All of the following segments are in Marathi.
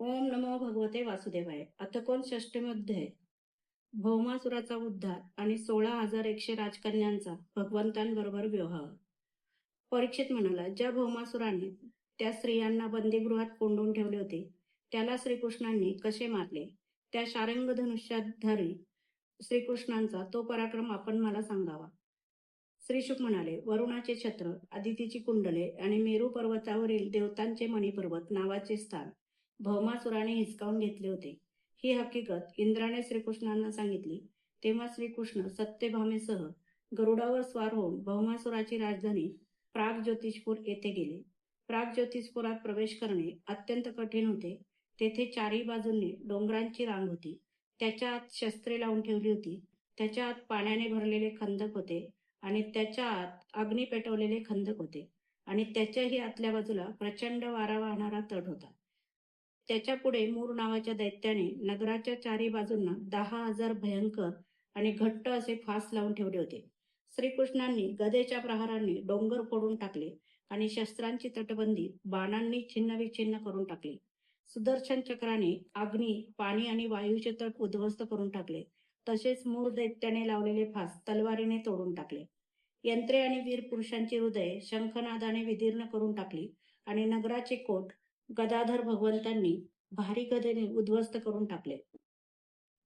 ओम नमो भगवते वासुदेवाय. अथ कोण षष्टीमध्ये भौमासुराचा उद्धार आणि 16,100 राजकन्यांचा भगवंतांबरोबर विवाह. परीक्षित म्हणाला, ज्या भौमासुराने त्या स्त्रियांना बंदीगृहात कोंडून ठेवले होते त्याला श्रीकृष्णांनी कसे मारले, त्या शारंग धनुष्यधारी श्रीकृष्णांचा तो पराक्रम आपण मला सांगावा. श्रीशुक म्हणाले, वरुणाचे छत्र, आदितीची कुंडले आणि मेरू पर्वतावरील देवतांचे मणिपर्वत नावाचे स्थान भौमासुराने हिसकावून घेतले होते. ही हकीकत इंद्राने श्रीकृष्णांना सांगितली. तेव्हा श्रीकृष्ण सत्यभामेसह गरुडावर स्वार होऊन भौमासुराची राजधानी प्रागज्योतिषपूर येथे गेले. प्रागज्योतिषपुरात प्रवेश करणे अत्यंत कठीण होते. तेथे चारही बाजूंनी डोंगरांची रांग होती. त्याच्या आत शस्त्रे लावून ठेवली होती. त्याच्या आत पाण्याने भरलेले खंदक होते आणि त्याच्या आत अग्नी पेटवलेले खंदक होते आणि त्याच्याही आतल्या बाजूला प्रचंड वारा वाहणारा तट होता. त्याच्या पुढे मूर नावाच्या दैत्याने नगराच्या चारही बाजूंना 10,000 भयंकर आणि घट्ट असे फास लावून ठेवले होते. श्रीकृष्णांनी गदेच्या प्रहारांनी डोंगर फोडून टाकले आणि शस्त्रांची तटबंदी बाणांनी छिन्नविछिन्न करून टाकली. सुदर्शन चक्राने अग्नी, पाणी आणि वायूचे तट उद्ध्वस्त करून टाकले. तसेच मूर दैत्याने लावलेले फास तलवारीने तोडून टाकले. यंत्रे आणि वीर पुरुषांची हृदये शंखनादाने विदीर्ण करून टाकली आणि नगराचे कोट गदाधर भगवंतांनी भारी गदेने उद्ध्वस्त करून टाकले.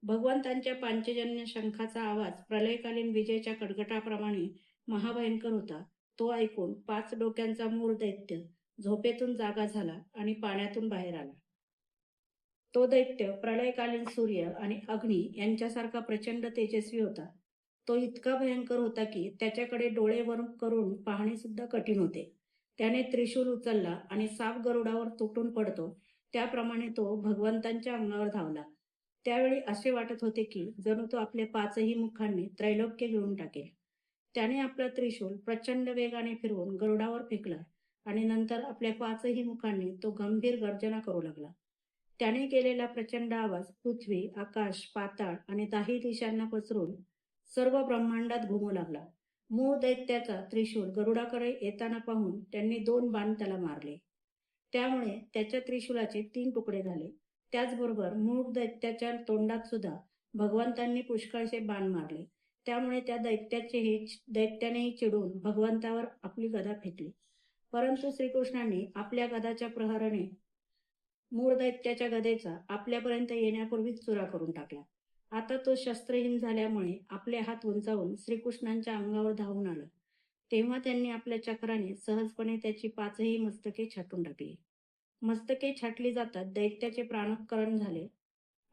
भगवंतांच्या पांचजन्य शंखाचा आवाज प्रलयकालीन विजेच्या कडकडाटाप्रमाणे महाभयंकर होता. तो ऐकून 5 डोक्यांचा मूर दैत्य झोपेतून जागा झाला आणि पाण्यातून बाहेर आला. तो दैत्य प्रलयकालीन सूर्य आणि अग्नी यांच्यासारखा प्रचंड तेजस्वी होता. तो इतका भयंकर होता की त्याच्याकडे डोळे वर करून पाहणे सुद्धा कठीण होते. त्याने त्रिशूल उचलला आणि साप गरुडावर तुटून पडतो त्याप्रमाणे तो भगवंतांच्या अंगावर धावला. त्यावेळी असे वाटत होते की जणू तो आपल्या 5ही मुखांनी त्रैलोक्य घेऊन टाकेल. त्याने आपला त्रिशूल प्रचंड वेगाने फिरवून गरुडावर फेकला आणि नंतर आपल्या 5ही मुखांनी तो गंभीर गर्जना करू लागला. त्याने केलेला प्रचंड आवाज पृथ्वी, आकाश, पाताळ आणि 10 दिशांना पसरून सर्व ब्रह्मांडात घुमू लागला. मूळ दैत्याचा त्रिशूल गरुडाकडे येताना पाहून त्यांनी 2 बाण त्याला मारले. त्यामुळे त्याच्या त्रिशूलाचे 3 तुकडे झाले. त्याचबरोबर मूळ दैत्याच्या तोंडात सुद्धा भगवंतांनी पुष्कळसे बाण मारले. त्यामुळे त्या दैत्यानेही चिडून भगवंतावर आपली गदा फेकली. परंतु श्रीकृष्णांनी आपल्या गदाच्या प्रहाराने मूळ दैत्याच्या गदेचा आपल्यापर्यंत येण्यापूर्वीच चुरा करून टाकला. आता तो शस्त्रहीन झाल्यामुळे आपले हात उंचावून श्रीकृष्णांच्या अंगावर धावून आला. तेव्हा त्यांनी आपल्या चक्राने सहजपणे त्याची 5ही मस्तके छाटून टाकली. मस्तके छाटली जातात दैत्याचे प्राणोत्करण झाले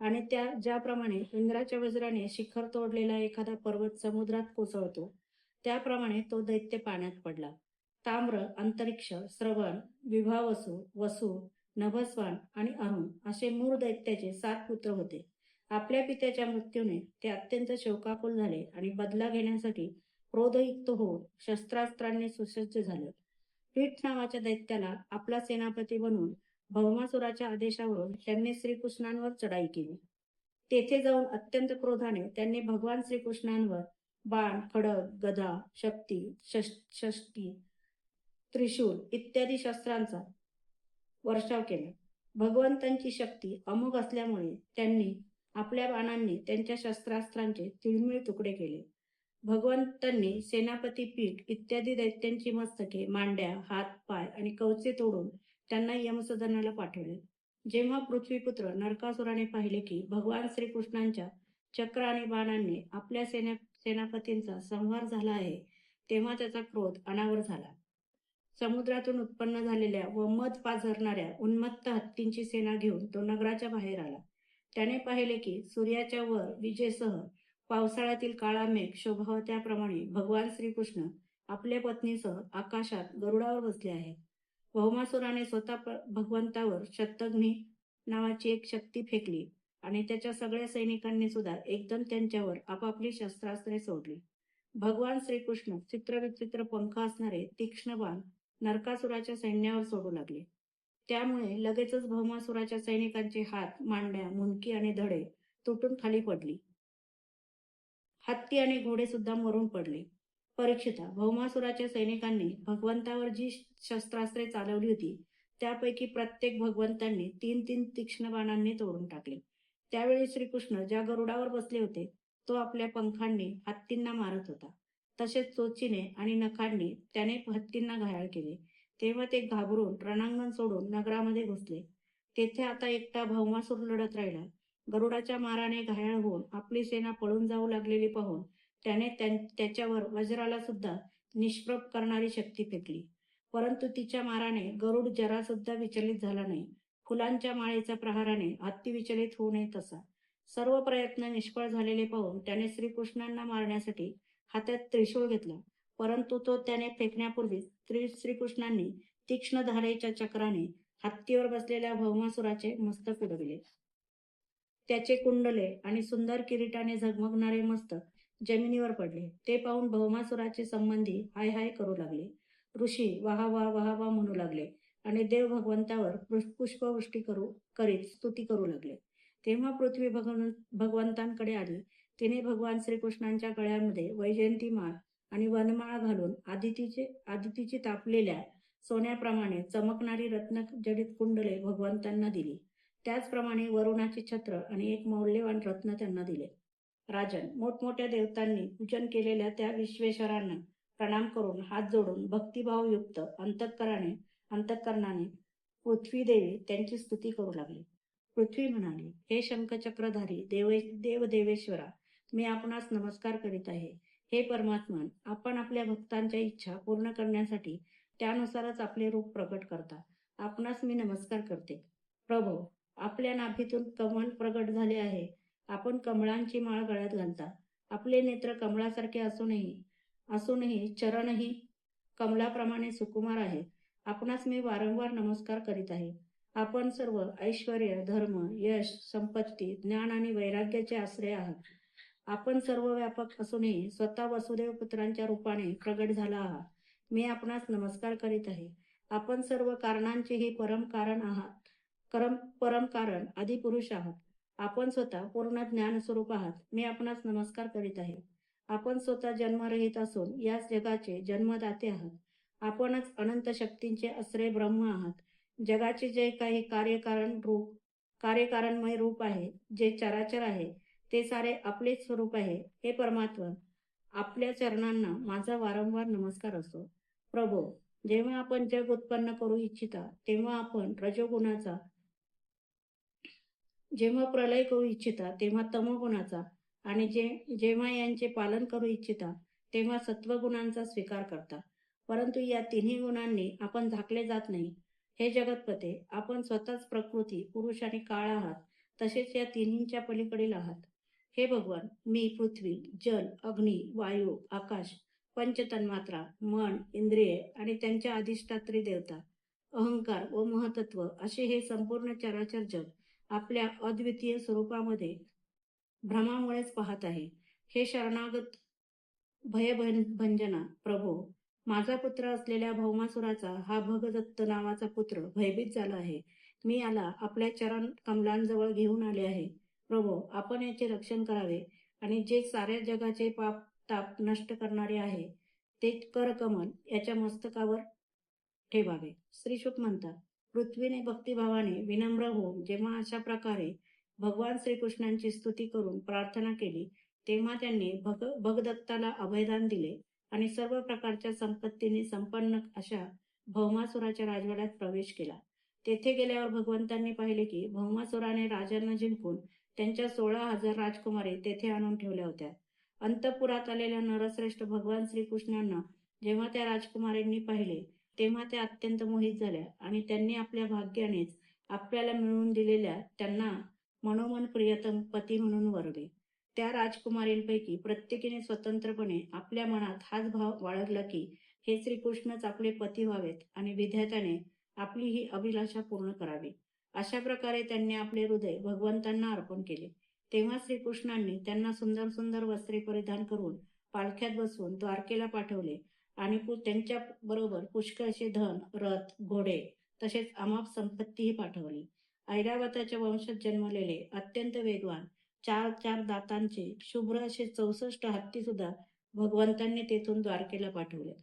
आणि ज्याप्रमाणे इंद्राच्या वज्राने शिखर तोडलेला एखादा पर्वत समुद्रात कोसळतो त्याप्रमाणे तो दैत्य पाण्यात पडला. ताम्र, अंतरिक्ष, श्रवण, विभावसू, वसू, नभस्वान आणि अरुण असे मूळ दैत्याचे 7 पुत्र होते. आपल्या पित्याच्या मृत्यूने ते अत्यंत शोकाकुल झाले आणि बदला घेण्यासाठी क्रोधयुक्त होऊन शस्त्रास्त्रांनी सुसज्ज झाले. पीठ नावाच्या दैत्याला आपला सेनापती बनवून भौमासुराच्या आदेशावरून त्यांनी श्रीकृष्णांवर चढाई केली. तेथे जाऊन अत्यंत क्रोधाने त्यांनी भगवान श्रीकृष्णांवर बाण, खडग, गदा, शक्ती, त्रिशूल इत्यादी शस्त्रांचा वर्षाव केला. भगवंतांची शक्ती अमोघ असल्यामुळे त्यांनी आपल्या बाणांनी त्यांच्या शस्त्रास्त्रांचे तिळमिळ तुकडे केले. भगवंतांनी सेनापती, पीठ इत्यादी दैत्यांची मस्तके, मांड्या, हात, पाय आणि कवचे तोडून त्यांना यमसदनाला पाठवले. जेव्हा पृथ्वीपुत्र नरकासुराने पाहिले की भगवान श्रीकृष्णांच्या चक्र आणि बाणांनी आपल्या सेनापतींचा संहार झाला आहे तेव्हा त्याचा क्रोध अनावर झाला. समुद्रातून उत्पन्न झालेल्या व मध पाझरणाऱ्या उन्मत्त हत्तींची सेना घेऊन तो नगराच्या बाहेर आला. त्याने पाहिले की सूर्याच्या वर विजेसह पावसाळ्यातील काळा मेघ शोभावा त्याप्रमाणे भगवान श्रीकृष्ण आपल्या पत्नीसह आकाशात गरुडावर बसले आहेत. भौमासुराने स्वतः भगवंतावर शतघ्नी नावाची एक शक्ती फेकली आणि त्याच्या सगळ्या सैनिकांनी सुद्धा एकदम त्यांच्यावर आपापली शस्त्रास्त्रे सोडली. भगवान श्रीकृष्ण चित्रविचित्र पंख असणारे तीक्ष्ण बाण नरकासुराच्या सैन्यावर सोडू लागले. त्यामुळे लगेचच भौमासुराच्या सैनिकांचे हात, मांड्या, मुंडकी आणि धडे तुटून खाली पडली. हत्ती आणि घोडे सुद्धा मरून पडले. परीक्षिता, भौमासुराच्या सैनिकांनी भगवंतावर जी शस्त्रास्त्रे चालवली होती त्यापैकी प्रत्येक भगवंतांनी 3-3 तीक्ष्ण बाणांनी तोडून टाकले. त्यावेळी श्रीकृष्ण ज्या गरुडावर बसले होते तो आपल्या पंखांनी हत्तींना मारत होता. तसेच चोचीने आणि नखांनी त्याने हत्तींना घायाळ केले. तेव्हा ते घाबरून रणांगण सोडून नगरामध्ये घुसले. तेथे आता एकटा भौमासूर लढत राहिला. गरुडाच्या माराने घायाळ होऊन आपली सेना पळून जाऊ लागलेली पाहून त्याने त्याच्यावर वज्राला सुद्धा निष्प्रभ करणारी शक्ती फेकली. परंतु तिच्या माराने गरुड जरासुद्धा विचलित झाला नाही. फुलांच्या माळेच्या प्रहाराने हत्ती विचलित होऊ नये तसा. सर्व प्रयत्न निष्फळ झालेले पाहून त्याने श्रीकृष्णांना मारण्यासाठी हातात त्रिशूळ घेतला. परंतु तो त्याने फेकण्यापूर्वीच श्रीकृष्णांनी तीक्ष्ण धारेच्या चक्राने हत्तीवर बसलेल्या भौमासुराचे मस्तक उडविले. त्याचे कुंडले आणि सुंदर किरीटाने झगमगणारे मस्तक जमिनीवर पडले. ते पाहून भौमासुराचे संबंधी हाय हाय करू लागले. ऋषी वाहा वाह वाहा वाह म्हणू लागले आणि देव भगवंतावर पुष्पवृष्टी करीत स्तुती करू लागले. तेव्हा पृथ्वी भगवंतांकडे आली. तिने भगवान श्रीकृष्णांच्या गळ्यामध्ये वैजयंती माळ आणि वनमाळ घालून आदितीची तापलेल्या सोन्याप्रमाणे चमकणारी रत्नजडित कुंडले भगवंतांना दिली. त्याचप्रमाणे वरुणाचे छत्र आणि एक मौल्यवान रत्न त्यांना दिले. राजन, मोठमोठ्या देवतांनी पूजन केलेल्या त्या विश्वेश्वरांना प्रणाम करून हात जोडून भक्तिभावयुक्त अंतःकरणाने पृथ्वी देवी त्यांची स्तुती करू लागली. पृथ्वी म्हणाली, हे शंखचक्रधारी देवदेवेश्वरा, मी आपणास नमस्कार करीत आहे. हे परमात्मन, आपण आपल्या भक्तांच्या इच्छा पूर्ण करण्यासाठी त्यानुसारच आपले रूप प्रकट करता. आपणास मी नमस्कार करते. प्रभो, आपल्या नाभीतून कमल प्रगट झाले आहे. आपण कमळांची माळ गळ्यात घालता. आपले नेत्र कमळासारखे असूनही चरणही कमलाप्रमाणे सुकुमार आहेत. आपणास मी वारंवार नमस्कार करीत आहे. आपण सर्व ऐश्वर्य, धर्म, यश, संपत्ती, ज्ञान आणि वैराग्याचे आश्रय आहात. आपण सर्व व्यापक असूनही स्वतः वसुदेव पुत्रांच्या रूपाने प्रगट झाला आहात. मी आपणास नमस्कार करीत आहे. आपण सर्व कारणांचेही परम कारण आदिपुरुष आहात. आपण स्वतः पूर्ण ज्ञान स्वरूप आहात. मी आपणास नमस्कार करीत आहे. आपण स्वतः जन्मरहित असून याच जगाचे जन्मदाते आहात. आपणच अनंत शक्तींचे आश्रय ब्रह्म आहात. जगाचे जे काही कार्यकारणमय रूप आहे, जे चराचर आहे, ते सारे आपलेच स्वरूप आहे. हे परमात्मा, आपल्या चरणांना माझा वारंवार नमस्कार असो. प्रभो, जेव्हा आपण जग उत्पन्न करू इच्छिता जेव्हा प्रलय करू इच्छिता तेव्हा तमोगुणाचा आणि जेव्हा यांचे पालन करू इच्छिता तेव्हा सत्वगुणांचा स्वीकार करता. परंतु या तिन्ही गुणांनी आपण झाकले जात नाही. हे जगतपते, आपण स्वतःच प्रकृती, पुरुष आणि काळ आहात. तसेच या तिन्हींच्या पलीकडील आहात. हे भगवान, मी पृथ्वी, जल, अग्नी, वायू, आकाश, पंचतन्मात्रा, मन, इंद्रिये आणि त्यांच्या अधिष्ठात्री देवता, अहंकार व महतत्व असे हे संपूर्ण चराचर जग आपल्या अद्वितीय स्वरूपामध्ये भ्रमामुळेच पाहत आहे. हे शरणागत भयभंजना प्रभो, माझा पुत्र असलेल्या भौमासुराचा हा भगदत्त नावाचा पुत्र भयभीत झाला आहे. मी याला आपल्या चरण कमलांजवळ घेऊन आले आहे. प्रभो, आपण याचे रक्षण करावे आणि जे साऱ्या जगाचे पाप ताप नष्ट करणारे आहे ते करकमल याच्या मस्तकावर ठेवावे. श्रीशुक म्हणतात, पृथ्वीने भक्तिभावाने विनम्र होऊन जेव्हा अशा प्रकारे भगवान श्रीकृष्णांची स्तुती करून प्रार्थना केली तेव्हा त्यांनी भगदत्ताला अभयदान दिले आणि सर्व प्रकारच्या संपत्तीने संपन्न अशा भौमासुराच्या राजवाड्यात प्रवेश केला. तेथे गेल्यावर भगवंतांनी पाहिले की भौमासुराने राजांना जिंकून त्यांच्या 16,000 राजकुमारी तेथे आणून ठेवल्या होत्या. अंतःपुरात आलेल्या नरश्रेष्ठ भगवान श्रीकृष्णांना जेव्हा त्या राजकुमारींनी पाहिले तेव्हा त्या अत्यंत मोहित झाल्या आणि त्यांनी आपल्या भाग्यानेच आपल्याला मिळवून दिलेल्या त्यांना मनोमन प्रियतम पती म्हणून वरले. त्या राजकुमारींपैकी प्रत्येकीने स्वतंत्रपणे आपल्या मनात हाच भाव बाळगला की हे श्रीकृष्णच आपले पती व्हावेत आणि विधात्याने आपली ही अभिलाषा पूर्ण करावी. अशा प्रकारे त्यांनी आपले हृदय भगवंतांना अर्पण केले. तेव्हा श्रीकृष्णांनी त्यांना सुंदर सुंदर वस्त्रे परिधान करून पालख्यात बसवून द्वारकेला पाठवले आणि त्यांच्या बरोबर पुष्कळसे धन, रथ, घोडे तसेच अमाप संपत्तीही पाठवली. ऐरावताच्या वंशात जन्मलेले अत्यंत वेगवान 4 दातांचे शुभ्र असे 64 हत्ती सुद्धा भगवंतांनी तेथून द्वारकेला पाठवले.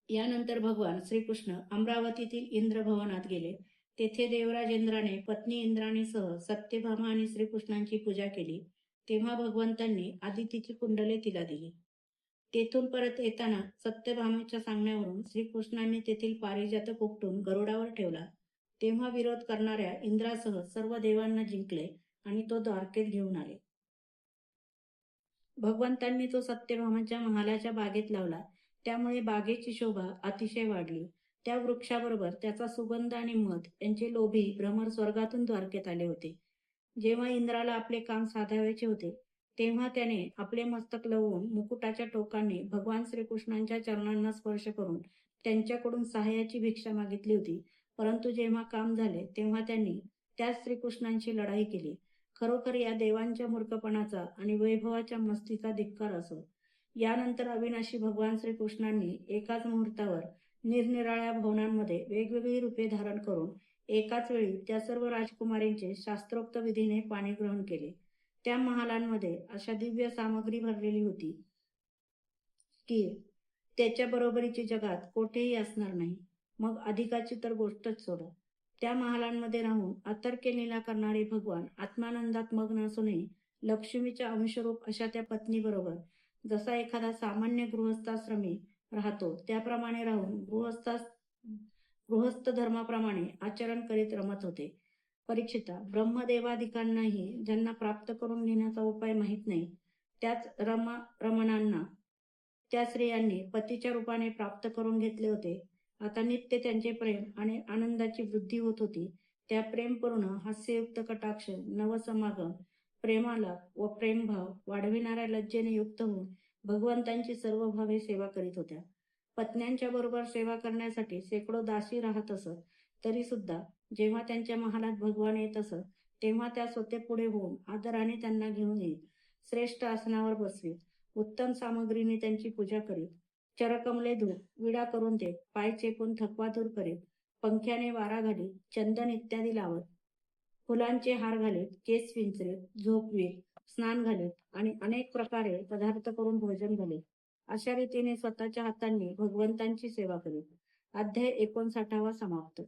यानंतर भगवान श्रीकृष्ण अमरावतीतील इंद्रभवनात गेले. तेथे देवराज इंद्राने पत्नी इंद्राणीसह सत्यभामा आणि श्रीकृष्णांची पूजा केली. तेव्हा भगवंतांनी आदितीची कुंडले तिला दिली. तेथून परत येताना सत्यभामेच्या सांगण्यावरून श्रीकृष्णांनी तेथील पारिजातक उपटून गरुडावर ठेवला. तेव्हा विरोध करणाऱ्या इंद्रासह सर्व देवांना जिंकले आणि तो द्वारकेत घेऊन आले. भगवंतांनी तो सत्यभामाच्या महालाच्या बागेत लावला. त्यामुळे बागेची शोभा अतिशय वाढली. त्या वृक्षाबरोबर त्याचा सुगंध आणि मध यांचे लोभी भ्रमर स्वर्गातून द्वारकेत आले होते. जेव्हा इंद्राला आपले काम साधायचे होते तेव्हा त्याने आपले मस्तक लवून मुकुटाच्या टोकाने भगवान श्रीकृष्णांच्या चरणांना स्पर्श करून त्यांच्याकडून सहाय्याची भिक्षा मागितली होती. परंतु जेव्हा काम झाले तेव्हा त्यांनी त्याच श्रीकृष्णांची लढाई केली. खरोखर या देवांच्या मूर्खपणाचा आणि वैभवाच्या मस्तीचा धिक्कार असो. यानंतर अविनाशी भगवान श्रीकृष्णांनी एकाच मुहूर्तावर निरनिराळ्या भवनांमध्ये वेगवेगळी रूपे धारण करून एकाच वेळी त्या सर्व राजकुमारींचे शास्त्रोक्त विधीने पाणी ग्रहण केले. त्या महालांमध्ये अशा दिव्य सामग्री भरलेली होती की त्याच्या बरोबरीची जगात कोठेही असणार नाही. मग अधिकाची तर गोष्टच सोडा. त्या महालांमध्ये राहून अतर्क्य लीला करणारे भगवान आत्मानंदात मग्न असूनही लक्ष्मीच्या अंशरूप अशा त्या पत्नीबरोबर जसा एखादा सामान्य गृहस्थाश्रमी राहतो त्याप्रमाणे राहून गृहस्थ धर्माप्रमाणे आचरण करीत रमत होते. परीक्षिता, ब्रह्मदेवादिकांनाही ज्यांना प्राप्त करून घेण्याचा उपाय माहीत नाही त्याच रमणांना त्या स्त्रियांनी पतीच्या रूपाने प्राप्त करून घेतले होते. आता नित्य त्यांचे प्रेम आणि आनंदाची वृद्धी होत होती. त्या प्रेमपूर्ण हास्ययुक्त कटाक्ष नवसमागम प्रेमाला व प्रेमभाव वाढविणाऱ्या लज्जेने युक्त होऊन भगवंतांची सर्व भावे सेवा करीत होत्या. पत्न्यांच्या बरोबर सेवा करण्यासाठी शेकडो दासी राहत असत. तरी सुद्धा जेव्हा त्यांच्या महालात भगवान येत असत तेव्हा त्या स्वतः पुढे होऊन आदराने त्यांना घेऊन येत. श्रेष्ठ आसनावर बसवीत. उत्तम सामग्रीने त्यांची पूजा करीत. चरकमले धूप विडा करून देत. पाय चेपून थकवा दूर करीत. पंख्याने वारा घालीत. चंदन इत्यादी लावत. फुलांचे हार घालीत. केस विंचरीत. झोपवीत. स्नान घालीत आणि अनेक प्रकारे पदार्थ करून भोजन घालीत. अशा रीतीने स्वतःच्या हातांनी भगवंतांची सेवा करीत. अध्याय 59 समाप्त.